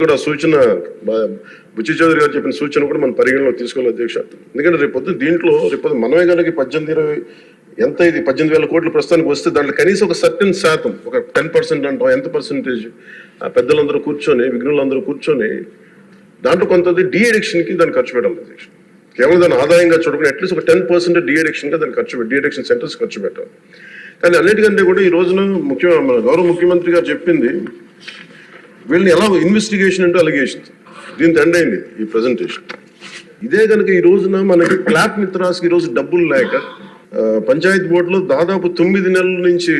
కూడా సూచన బుచ్చి చౌదరి గారు చెప్పిన సూచన కూడా మనం పరిగణలో తీసుకోవాలి అధ్యక్ష. ఎందుకంటే రేపొద్దు దీంట్లో రేపొద్దు మనమే కనుక 18-20 ఎంత ఇది 18,000 కోట్లు ప్రస్తుతానికి వస్తే దాంట్లో కనీసం ఒక సర్టెన్ శాతం ఒక 10% అంటాం, ఎంత పర్సెంటేజ్ పెద్దలందరూ కూర్చొని విఘ్నులందరూ కూర్చొని దాంట్లో కొంత డి అడిక్షన్కి దాన్ని ఖర్చు పెట్టాలి అధ్యక్ష. కేవలం దాన్ని ఆదాయంగా చూడకుండా అట్లీస్ట్ ఒక 10% డి అడిక్షన్గా దాన్ని డి అడిక్షన్ సెంటర్స్ ఖర్చు పెట్టాలి. కానీ అన్నిటికంటే కూడా ఈ రోజున మన గౌరవ ముఖ్యమంత్రి గారు చెప్పింది వీళ్ళని ఎలా ఇన్వెస్టిగేషన్ అంటే అలిగేషన్స్ దీంతో ఎండ్ అయింది ఈ ప్రజెంటేషన్. ఇదే కనుక ఈ రోజున మనకి క్లాప్ మిత్రాస్కి ఈరోజు డబ్బులు లేక పంచాయతీ బోర్డులో దాదాపు 9 నెలల నుంచి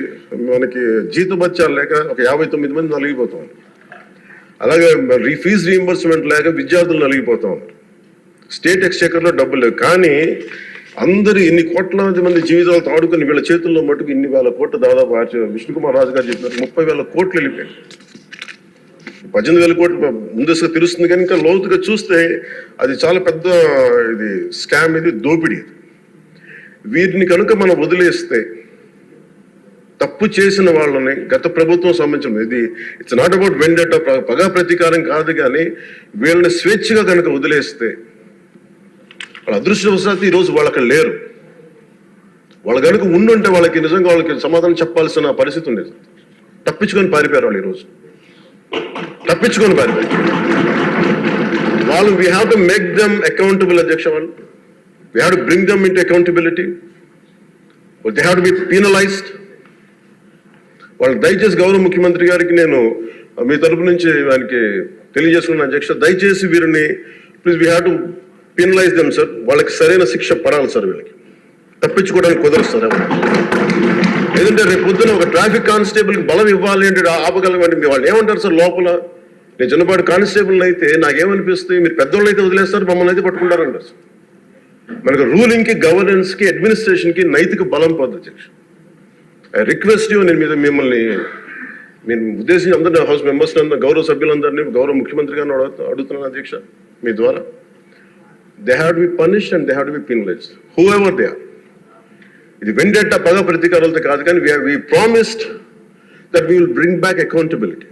మనకి జీతభత్యాలు లేక ఒక 59 మంది నలిగిపోతా ఉన్నారు. అలాగే ఫీజు రీఎంబర్స్మెంట్ లేక విద్యార్థులు నలిగిపోతా ఉన్నారు. స్టేట్ ఎక్స్చెకర్లో డబ్బులు లేవు. కానీ అందరూ ఇన్ని కోట్లాది మంది జీవితాలతో ఆడుకుని వీళ్ళ చేతుల్లో మటుకు ఇన్ని వేల కోట్లు దాదాపు విష్ణుకుమార్ రాజు గారు చెప్పినట్టు 30,000 కోట్లు వెళ్ళిపోయాయి. 18,000 కోట్లు ముందస్తుగా తెలుస్తుంది కానీ ఇంకా లోతుగా చూస్తే అది చాలా పెద్ద ఇది స్కామ్, ఇది దోపిడీ. వీటిని కనుక మనం వదిలేస్తే తప్పు చేసిన వాళ్ళని గత ప్రభుత్వం సంబంధించిన ఇది ఇట్స్ నాట్ అబౌట్ వెండట పగా ప్రతీకారం కాదు, కానీ వీళ్ళని స్వేచ్ఛగా కనుక వదిలేస్తే వాళ్ళ అదృష్టవశాత్తు ఈరోజు వాళ్ళు అక్కడ లేరు. వాళ్ళు కనుక ఉండుంటే వాళ్ళకి నిజంగా వాళ్ళకి సమాధానం చెప్పాల్సిన పరిస్థితి ఉండేది. తప్పించుకొని పారిపోయారు వాళ్ళు ఈరోజు, తప్పించుకొని పారిపోయారు వాళ్ళు. We have to make them accountable అధ్యక్ష. వాళ్ళు we have to bring them into accountability. They have to be penalised. వాళ్ళు దయచేసి గౌరవ ముఖ్యమంత్రి గారికి నేను మీ తరపు నుంచి ఆయనకి తెలియజేసుకున్నాను అధ్యక్ష, దయచేసి వీరిని please we have to penalise them sir. వాళ్ళకి సరైన శిక్ష పడాలి సార్. వీళ్ళకి తప్పించుకోవడానికి కుదరదు సార్. ఏదంటే రేపు పొద్దున ఒక ట్రాఫిక్ కానిస్టేబుల్కి బలం ఇవ్వాలి అంటే ఆపగలమండి. వాళ్ళు ఏమంటారు సార్ లోపల, నేను చిన్నపాటి కానిస్టేబుల్ అయితే నాకేమనిపిస్తుంది, మీరు పెద్దోళ్ళు అయితే వదిలేస్తారు, మమ్మల్ని అయితే పట్టుకుంటారంటారు సార్. మనకు రూలింగ్కి, గవర్నెన్స్కి, అడ్మినిస్ట్రేషన్కి నైతిక బలం పోదు అధ్యక్ష. ఐ రిక్వెస్ట్ యూ, నేను మిమ్మల్ని నేను ఉద్దేశించి అందరినీ హౌస్ మెంబర్స్ గౌరవ సభ్యులందరినీ గౌరవ ముఖ్యమంత్రి గారిని అడుగుతున్నాను అధ్యక్ష మీ ద్వారా. They have to be punished and they have to be penalized whoever they are. ఇది వెండెట్ట పగ ప్రతీకారాలతో కాదు, కానీ we promised that we will bring back accountability.